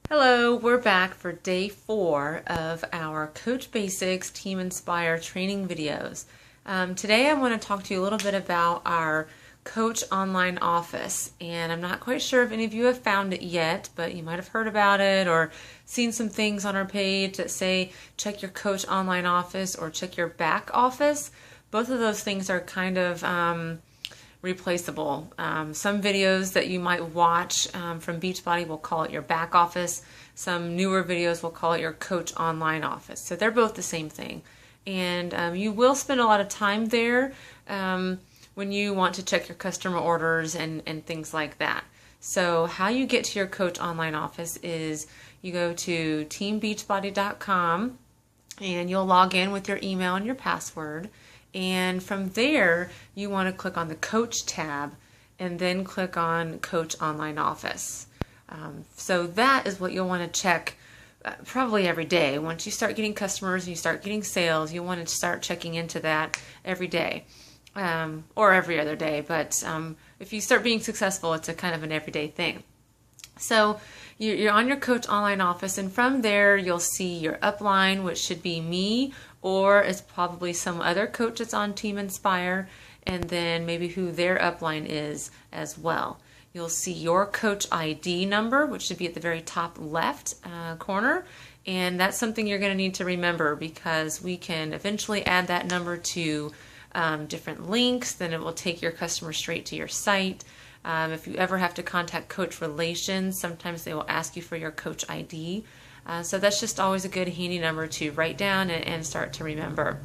Hello, we're back for day 4 of our Coach Basics Team Inspire training videos. Today I want to talk to you a little bit about our Coach Online Office, and I'm not quite sure if any of you have found it yet, but you might have heard about it or seen some things on our page that say check your Coach Online Office or check your back office. Both of those things are kind of replaceable. Some videos that you might watch from Beachbody will call it your back office. Some newer videos will call it your Coach Online Office. So they're both the same thing. And you will spend a lot of time there when you want to check your customer orders and things like that. So how you get to your Coach Online Office is you go to teambeachbody.com and you'll log in with your email and your password. And from there, you want to click on the Coach tab and then click on Coach Online Office. So that is what you'll want to check probably every day. Once you start getting customers and you start getting sales, you want to start checking into that every day or every other day. But if you start being successful, it's a kind of an everyday thing. So you're on your Coach Online Office, and from there you'll see your upline, which should be me, or it's probably some other coach that's on Team Inspire, and then maybe who their upline is as well. You'll see your coach ID number, which should be at the very top left corner, and that's something you're going to need to remember because we can eventually add that number to different links. Then it will take your customer straight to your site. If you ever have to contact Coach Relations, sometimes they will ask you for your Coach ID. So that's just always a good handy number to write down and start to remember.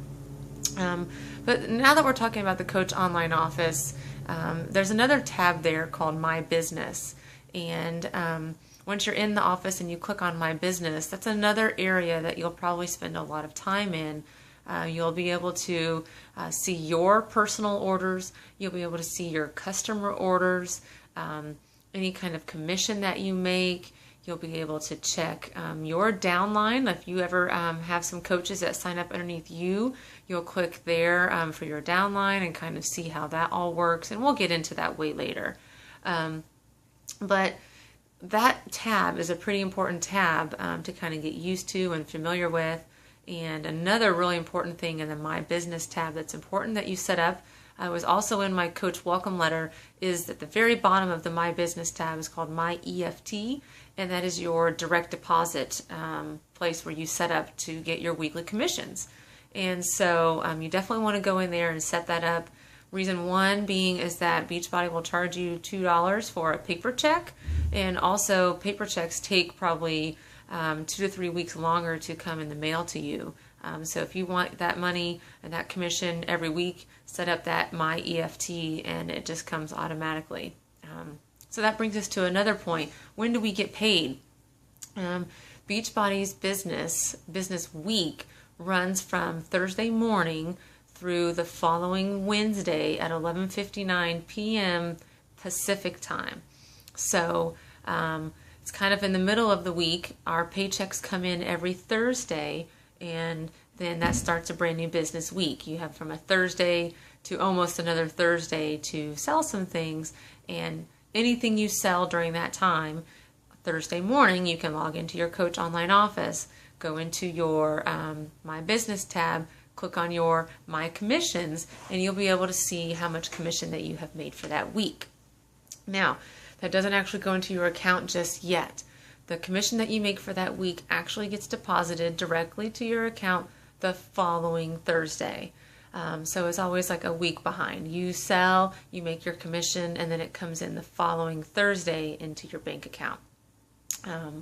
But now that we're talking about the Coach Online Office, there's another tab there called My Business. And once you're in the office and you click on My Business, that's another area that you'll probably spend a lot of time in. You'll be able to see your personal orders. You'll be able to see your customer orders, any kind of commission that you make. You'll be able to check your downline. If you ever have some coaches that sign up underneath you, you'll click there for your downline and kind of see how that all works. And we'll get into that way later. But that tab is a pretty important tab to kind of get used to and familiar with. And another really important thing in the My Business tab that's important that you set up, was also in my Coach Welcome Letter, is at the very bottom of the My Business tab is called My EFT, and that is your direct deposit place where you set up to get your weekly commissions. And so you definitely want to go in there and set that up. Reason one being is that Beachbody will charge you $2 for a paper check, and also paper checks take probably 2 to 3 weeks longer to come in the mail to you. So if you want that money and that commission every week, set up that My EFT and it just comes automatically. So that brings us to another point. When do we get paid? Beachbody's business week runs from Thursday morning through the following Wednesday at 11:59 p.m. Pacific time. So it's kind of in the middle of the week. Our paychecks come in every Thursday, and then that starts a brand new business week. You have from a Thursday to almost another Thursday to sell some things, and anything you sell during that time, Thursday morning, you can log into your Coach Online Office, go into your My Business tab, click on your My Commissions, and you'll be able to see how much commission that you have made for that week. Now, that doesn't actually go into your account just yet. The commission that you make for that week actually gets deposited directly to your account the following Thursday. So it's always like a week behind. You sell, you make your commission, and then it comes in the following Thursday into your bank account,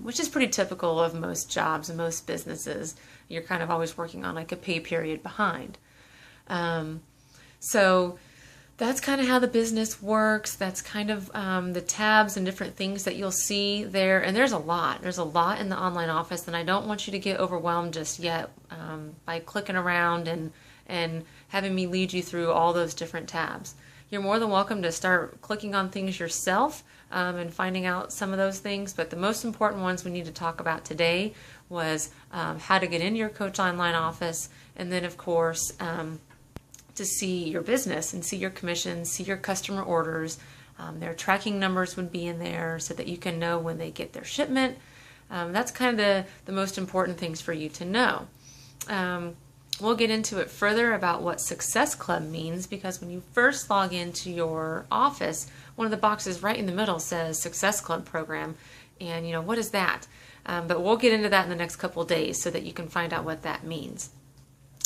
which is pretty typical of most jobs and most businesses. You're kind of always working on like a pay period behind. So that's kind of how the business works. That's kind of the tabs and different things that you'll see there. And there's a lot. There's a lot in the online office, and I don't want you to get overwhelmed just yet by clicking around and having me lead you through all those different tabs. You're more than welcome to start clicking on things yourself and finding out some of those things. But the most important ones we need to talk about today was how to get into your Coach Online Office, and then, of course, to see your business and see your commissions, see your customer orders. Their tracking numbers would be in there so that you can know when they get their shipment. That's kind of the most important things for you to know. We'll get into it further about what Success Club means, because when you first log into your office, one of the boxes right in the middle says Success Club program, and you know, what is that? But we'll get into that in the next couple days so that you can find out what that means.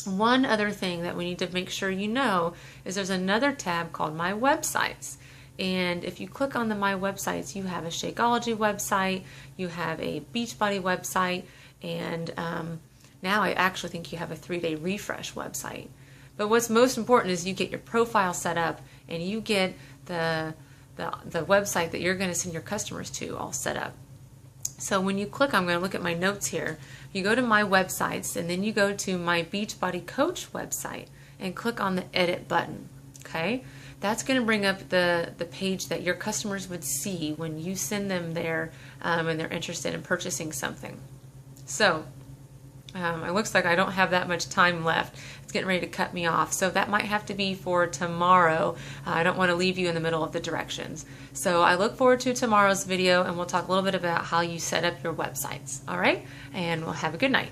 One other thing that we need to make sure you know is there's another tab called My Websites. And if you click on the My Websites, you have a Shakeology website, you have a Beachbody website, and now I actually think you have a 3-day refresh website. But what's most important is you get your profile set up and you get the website that you're going to send your customers to all set up. So when you click, I'm going to look at my notes here. You go to My Websites and then you go to My Beachbody Coach website and click on the Edit button. Okay, that's going to bring up the page that your customers would see when you send them there and they're interested in purchasing something. So it looks like I don't have that much time left. It's getting ready to cut me off. So that might have to be for tomorrow. I don't want to leave you in the middle of the directions. So I look forward to tomorrow's video, and we'll talk a little bit about how you set up your websites. All right? And we'll have a good night.